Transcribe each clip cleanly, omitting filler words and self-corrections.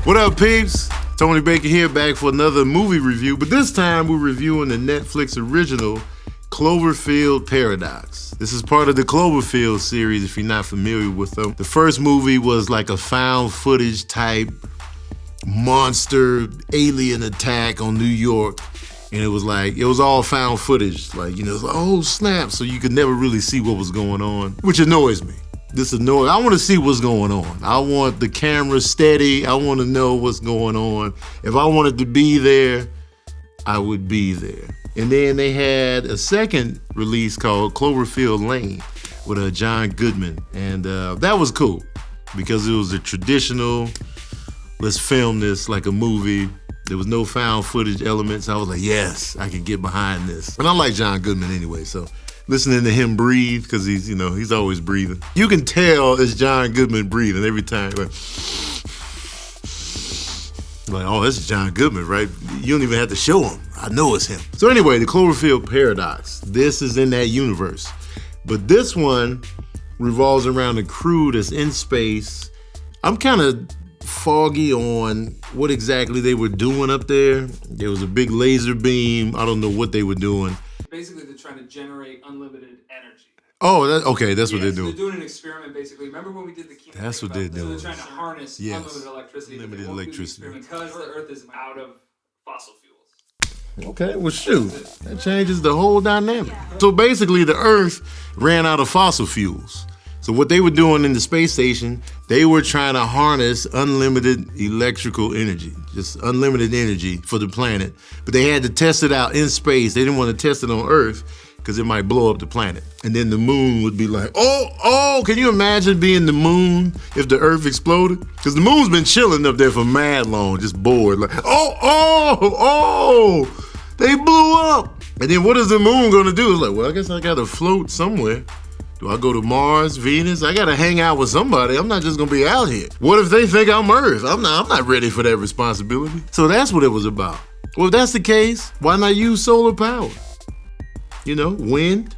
What up, peeps? Tony Baker here, back for another movie review, but this time we're reviewing the Netflix original Cloverfield Paradox. This is part of the Cloverfield series, if you're not familiar with them. The first movie was like a found footage type monster alien attack on New York, and it was all found footage. Like, you know, it's like, oh snap, so you could never really see what was going on, which annoys me. I want to see what's going on. I want the camera steady. I want to know what's going on. If I wanted to be there, I would be there. And then they had a second release called Cloverfield Lane with John Goodman. And that was cool because it was a traditional, let's film this like a movie. There was no found footage elements. I was like, yes, I can get behind this. And I like John Goodman anyway, so listening to him breathe, because he's always breathing. You can tell it's John Goodman breathing every time. Like, oh, this is John Goodman, right? You don't even have to show him. I know it's him. So anyway, the Cloverfield Paradox. This is in that universe. But this one revolves around a crew that's in space. I'm kind of foggy on what exactly they were doing up there. There was a big laser beam. I don't know what they were doing. Basically, they're trying to generate unlimited energy. Oh, okay, that's what they're doing. They're doing an experiment, basically. Remember when we did the chemo? That's what they're doing. So they're trying to harness unlimited electricity. Unlimited electricity. Because the Earth is out of fossil fuels. Okay, well, shoot. That changes the whole dynamic. So basically, the Earth ran out of fossil fuels. So what they were doing in the space station, they were trying to harness unlimited electrical energy, just unlimited energy for the planet. But they had to test it out in space. They didn't want to test it on Earth because it might blow up the planet. And then the moon would be like, oh, can you imagine being the moon if the Earth exploded? Because the moon's been chilling up there for mad long, just bored. Like, they blew up. And then what is the moon gonna do? It's like, well, I guess I gotta float somewhere. Do I go to Mars, Venus? I gotta hang out with somebody. I'm not just gonna be out here. What if they think I'm Earth? I'm not ready for that responsibility. So that's what it was about. Well, if that's the case, why not use solar power? You know, wind?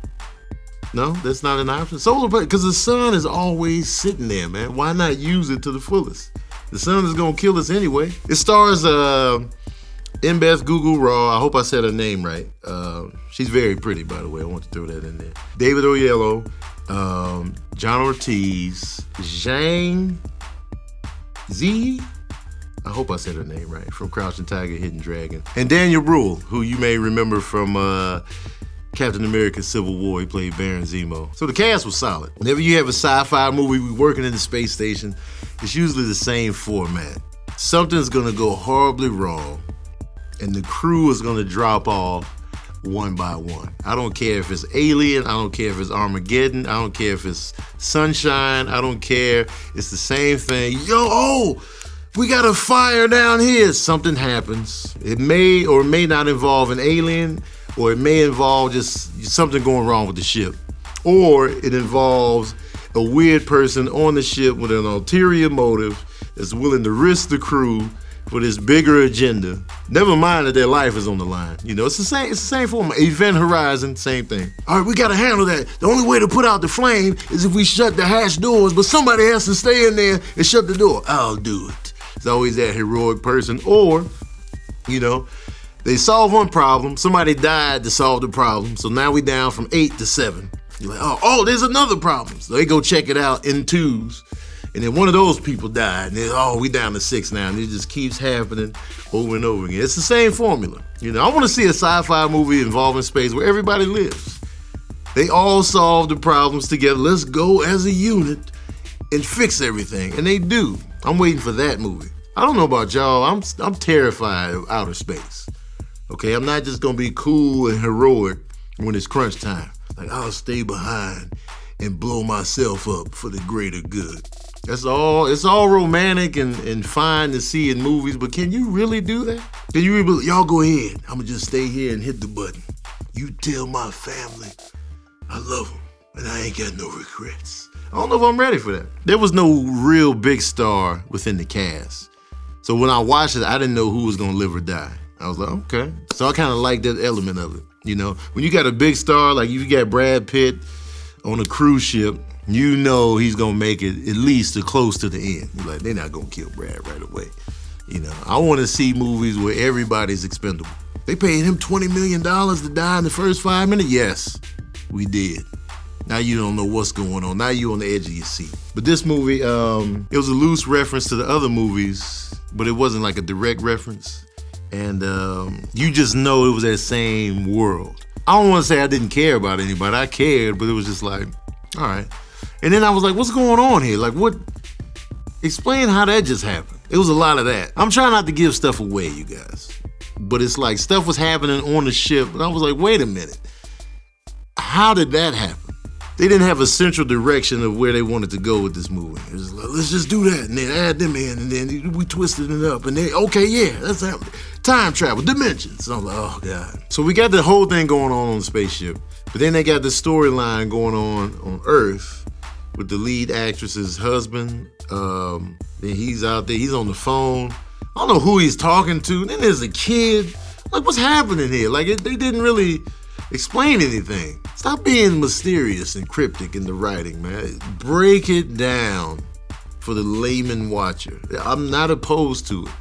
No, that's not an option. Solar power, because the sun is always sitting there, man. Why not use it to the fullest? The sun is gonna kill us anyway. It stars mbatha-raw. I hope I said her name right. She's very pretty, by the way. I want to throw that in there. David Oyelowo, John Ortiz, Zhang Ziyi. I hope I said her name right. From Crouching Tiger, Hidden Dragon. And Daniel Bruhl, who you may remember from Captain America Civil War. He played Baron Zemo. So the cast was solid. Whenever you have a sci-fi movie, we working in the space station, it's usually the same format. Something's gonna go horribly wrong, and the crew is gonna drop off one by one. I don't care if it's Alien, I don't care if it's Armageddon, I don't care if it's Sunshine, I don't care. It's the same thing. We got a fire down here. Something happens. It may or may not involve an alien, or it may involve just something going wrong with the ship. Or it involves a weird person on the ship with an ulterior motive that's willing to risk the crew for this bigger agenda. Never mind that their life is on the line. You know, it's the same format. Event Horizon, same thing. All right, we gotta handle that. The only way to put out the flame is if we shut the hatch doors, but somebody has to stay in there and shut the door. I'll do it. It's always that heroic person. Or, you know, they solve one problem, somebody died to solve the problem, so now we down from 8 to 7. You're like, there's another problem. So they go check it out in twos. And then one of those people died, and then, we down to 6 now, and it just keeps happening over and over again. It's the same formula. You know, I want to see a sci-fi movie involving space where everybody lives. They all solve the problems together. Let's go as a unit and fix everything, and they do. I'm waiting for that movie. I don't know about y'all. I'm terrified of outer space. Okay, I'm not just gonna be cool and heroic when it's crunch time. Like, I'll stay behind and blow myself up for the greater good. It's all romantic and fine to see in movies, but can you really do that? Can you really, y'all go ahead. I'm gonna just stay here and hit the button. You tell my family I love them and I ain't got no regrets. I don't know if I'm ready for that. There was no real big star within the cast. So when I watched it, I didn't know who was gonna live or die. I was like, okay. So I kind of like that element of it. You know, when you got a big star, like you got Brad Pitt on a cruise ship, you know he's gonna make it at least close to the end. You're like, they're not gonna kill Brad right away. You know, I want to see movies where everybody's expendable. They paid him $20 million to die in the first 5 minutes? Yes, we did. Now you don't know what's going on. Now you on the edge of your seat. But this movie, it was a loose reference to the other movies, but it wasn't like a direct reference. And you just know it was that same world. I don't want to say I didn't care about anybody. I cared, but it was just like, all right. And then I was like, what's going on here? Like, what? Explain how that just happened. It was a lot of that. I'm trying not to give stuff away, you guys. But it's like stuff was happening on the ship. And I was like, wait a minute. How did that happen? They didn't have a central direction of where they wanted to go with this movie. It was like, let's just do that and then add them in and then we twisted it up and then, okay, yeah, that's happening. Time travel, dimensions. So I'm like, oh God. So we got the whole thing going on the spaceship, but then they got the storyline going on Earth with the lead actress's husband. Then he's out there, he's on the phone. I don't know who he's talking to. Then there's a kid. Like, what's happening here? Like, they didn't really explain anything. Stop being mysterious and cryptic in the writing, man. Break it down for the layman watcher. I'm not opposed to it.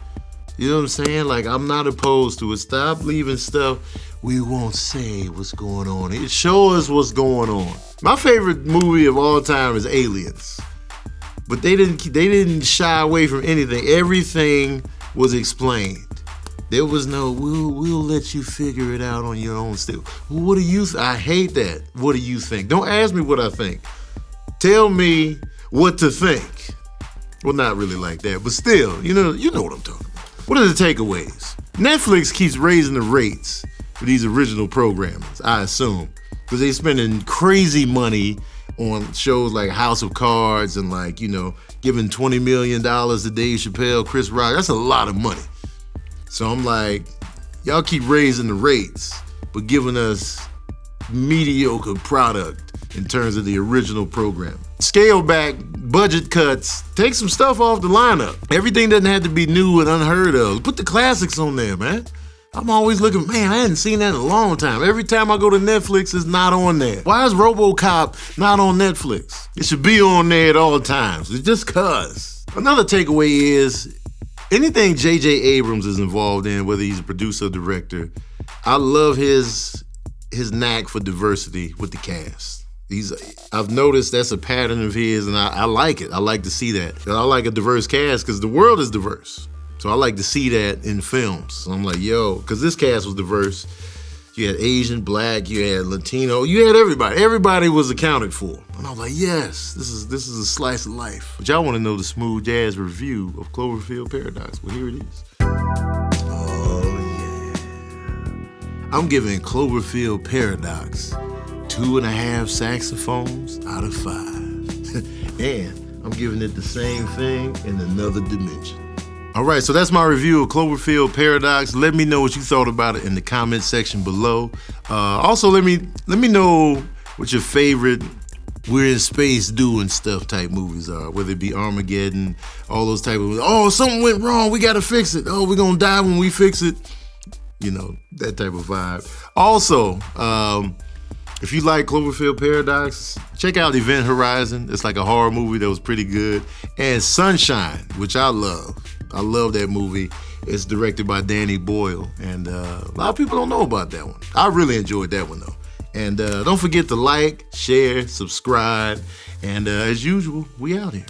You know what I'm saying? Like, I'm not opposed to it. Stop leaving stuff. We won't say what's going on. Show us what's going on. My favorite movie of all time is Aliens. But they didn't shy away from anything. Everything was explained. There was no, we'll let you figure it out on your own still. What do you I hate that. What do you think? Don't ask me what I think. Tell me what to think. Well, not really like that, but still, you know what I'm talking about. What are the takeaways? Netflix keeps raising the rates for these original programmers, I assume, because they're spending crazy money on shows like House of Cards and like, giving $20 million to Dave Chappelle, Chris Rock. That's a lot of money. So I'm like, y'all keep raising the rates, but giving us mediocre product in terms of the original program. Scale back, budget cuts, take some stuff off the lineup. Everything doesn't have to be new and unheard of. Put the classics on there, man. I'm always looking, man, I hadn't seen that in a long time. Every time I go to Netflix, it's not on there. Why is RoboCop not on Netflix? It should be on there at all times. It's just cuz. Another takeaway is, anything J.J. Abrams is involved in, whether he's a producer or director, I love his knack for diversity with the cast. I've noticed that's a pattern of his, and I like it. I like to see that. I like a diverse cast because the world is diverse. So I like to see that in films. So I'm like, yo, because this cast was diverse. You had Asian, Black, you had Latino, you had everybody. Everybody was accounted for. And I was like, yes, this is a slice of life. But y'all want to know the smooth jazz review of Cloverfield Paradox. Well, here it is. Oh, yeah. I'm giving Cloverfield Paradox 2.5 saxophones out of 5. And I'm giving it the same thing in another dimension. All right, so that's my review of Cloverfield Paradox. Let me know what you thought about it in the comment section below. Also, let me know what your favorite we're in space doing stuff type movies are, whether it be Armageddon, all those type of, oh, something went wrong, we gotta fix it. Oh, we're gonna die when we fix it. That type of vibe. Also, if you like Cloverfield Paradox, check out Event Horizon. It's like a horror movie that was pretty good. And Sunshine, which I love. I love that movie. It's directed by Danny Boyle. And a lot of people don't know about that one. I really enjoyed that one, though. And don't forget to like, share, subscribe. And as usual, we out here.